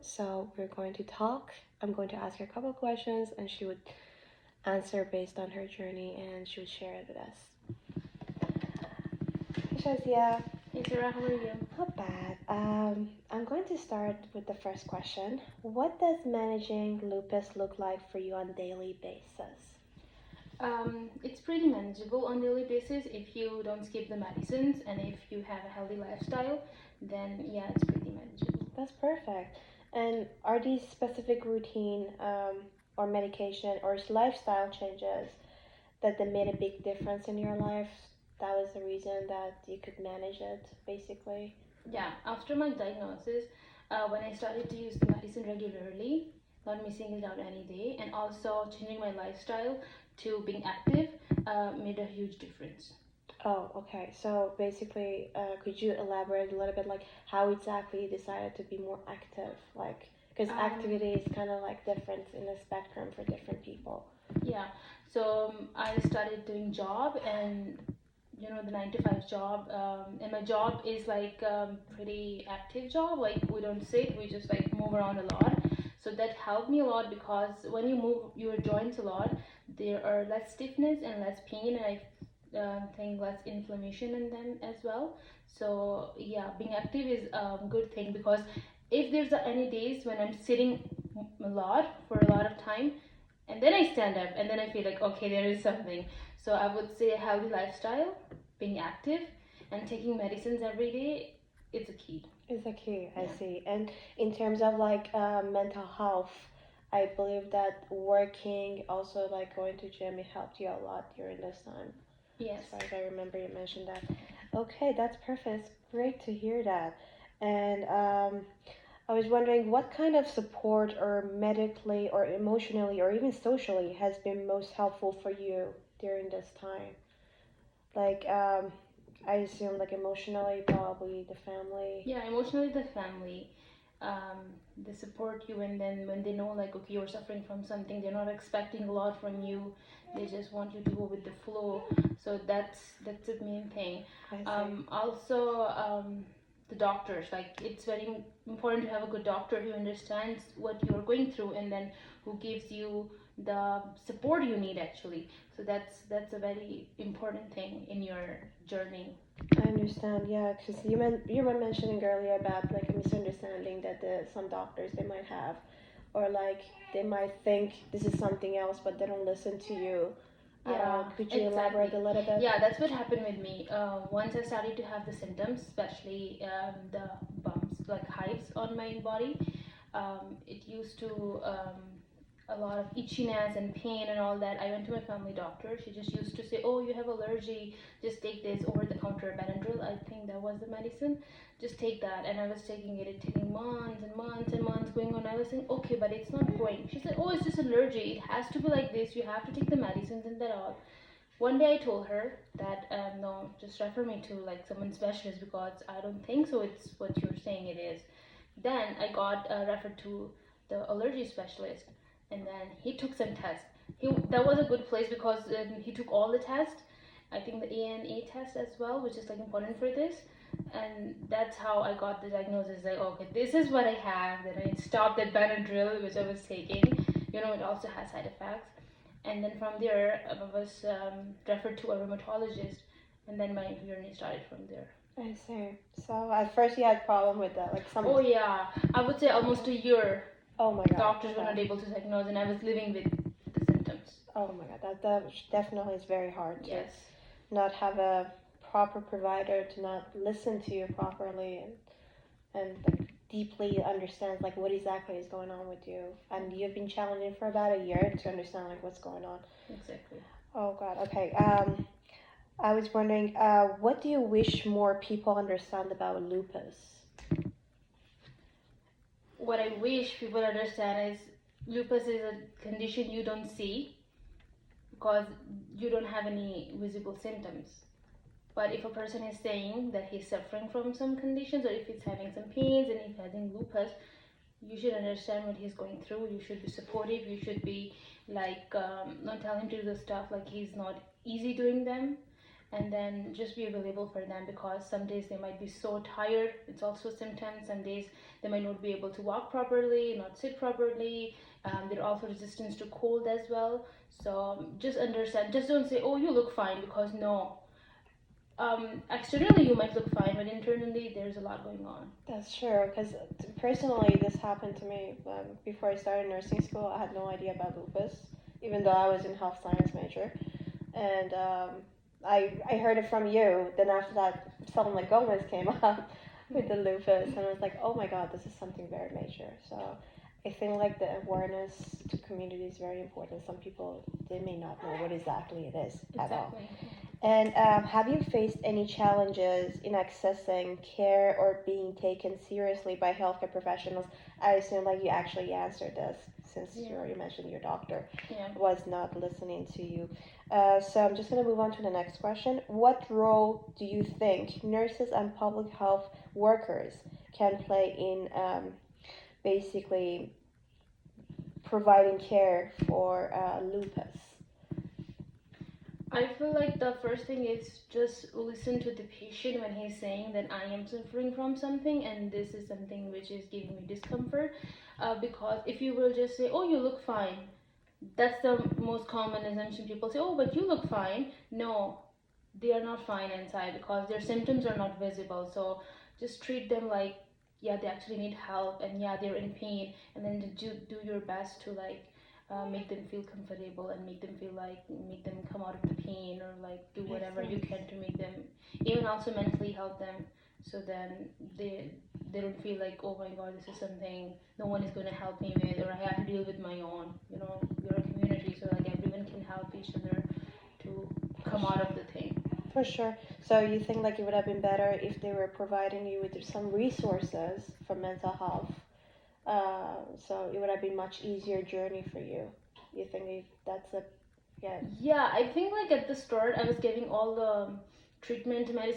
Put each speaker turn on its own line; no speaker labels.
So we're going to talk. I'm going to ask her a couple of questions, and she would answer based on her journey, and she would share it with us. Hey, Shazia.
Hey Sarah, how are you?
Not bad. I'm going to start with the first question. What does managing lupus look like for you on a daily basis?
It's pretty manageable on daily basis if you don't skip the medicines and if you have a healthy lifestyle, then yeah, it's pretty manageable.
That's perfect. And are these specific routine or medication or lifestyle changes that they made a big difference in your life? That was the reason that you could manage it, basically.
Yeah, after my diagnosis, when I started to use the medicine regularly, not missing it out any day, and also changing my lifestyle to being active, made a huge difference.
Oh, okay. So basically, could you elaborate a little bit, like how exactly you decided to be more active? Like, because activity is kind of like different in the spectrum for different people.
Yeah, so I started doing job and the 9 to 5 job, and my job is like pretty active job, like we don't sit, we just like move around a lot, so that helped me a lot because when you move your joints a lot, there are less stiffness and less pain, and I think less inflammation in them as well. So yeah, being active is a good thing because if there's any days when I'm sitting a lot for a lot of time and then I stand up and then I feel like okay, there is something. So I would say a healthy lifestyle, being active, and taking medicines every day is a key.
Is a key, I
Yeah.
see. And in terms of like mental health, I believe that working, also like going to gym, it helped you a lot during this time.
Yes.
As far as I remember, you mentioned that. Okay, that's perfect. It's great to hear that. And I was wondering what kind of support or medically or emotionally or even socially has been most helpful for you during this time? Like, I assume like emotionally, probably the family.
Yeah, emotionally the family, um, they support you, and then when they know like okay you're suffering from something, they're not expecting a lot from you. They just want you to go with the flow. So that's the main thing.
I see.
Also, the doctors, like it's very important to have a good doctor who understands what you're going through and then who gives you the support you need actually. So that's a very important thing in your journey.
I understand, yeah, because you were mentioning earlier about like a misunderstanding that some doctors they might have, or like they might think this is something else, but they don't listen to you at all.
Yeah,
Could you
exactly.
elaborate a little bit?
Yeah, that's what happened with me. Once I started to have the symptoms, especially the bumps, like hives on my body, it used to a lot of itchiness and pain and all that. I went to my family doctor. She just used to say, "Oh, you have allergy. Just take this over-the-counter Benadryl." I think that was the medicine. Just take that, and I was taking it. It taking months and months and months going on. I was saying, "Okay, but it's not going." She said, "Oh, it's just allergy. It has to be like this. You have to take the medicines and that all." One day I told her that no, just refer me to like someone specialist because I don't think so. It's what you're saying it is. Then I got referred to the allergy specialist, and then he took some tests. That was a good place because he took all the tests. I think the ANA test as well, which is like important for this, and that's how I got the diagnosis. Like, okay, this is what I have. Then I stopped that Benadryl which I was taking. It also has side effects. And then from there, I was referred to a rheumatologist, and then my journey started from there.
I see. So at first you had problem with that, like some.
Oh yeah, I would say almost a year.
Oh my God.
Doctors were not able to diagnose, and I was living with the symptoms.
Oh my God, that definitely is very hard to
Yes.
not have a proper provider, to not listen to you properly, and like deeply understands like what exactly is going on with you, and you've been challenging for about a year to understand like what's going on.
Exactly.
Oh God. Okay. I was wondering, what do you wish more people understand about lupus?
What I wish people understand is lupus is a condition you don't see because you don't have any visible symptoms. But if a person is saying that he's suffering from some conditions, or if he's having some pains and he's having lupus, you should understand what he's going through. You should be supportive. You should be like not tell him to do the stuff like he's not easy doing them, and then just be available for them, because some days they might be so tired, it's also a symptom. Some days they might not be able to walk properly, not sit properly. They're also resistant to cold as well. So just understand, just don't say, oh, you look fine, because no, externally you might look fine, but internally there's a lot going on.
That's true, because personally, this happened to me before I started nursing school. I had no idea about lupus, even though I was in health science major. And I heard it from you. Then after that, someone like Gomez came up with the lupus, and I was like, oh my god, this is something very major. So I think like the awareness to community is very important. Some people they may not know what exactly it is at all.
Exactly.
And have you faced any challenges in accessing care or being taken seriously by healthcare professionals? I assume like you actually answered this since you
Yeah.
already mentioned your doctor
Yeah.
was not listening to you. So I'm just going to move on to the next question. What role do you think nurses and public health workers can play in basically providing care for lupus?
I feel like the first thing is just listen to the patient when he's saying that I am suffering from something and this is something which is giving me discomfort. Because if you will just say, oh, you look fine, that's the most common assumption. People say, oh, but you look fine. No, they are not fine inside, because their symptoms are not visible. So just treat them like, yeah, they actually need help, and yeah, they're in pain, and then do your best to like make them feel comfortable, and make them feel like, make them come out of the pain, or like do
Makes
whatever you
sense.
can to make them, even also mentally help them, so then they don't feel like, oh my god, this is something no one is going to help me with, or I have to deal with my own. We're a community, so like everyone can help each other to
For
come out
sure.
of the thing.
For sure. So you think like it would have been better if they were providing you with some resources for mental health? So it would have been much easier journey for you. You think if that's a yeah.
Yeah, I think like at the start I was getting all the treatment medicine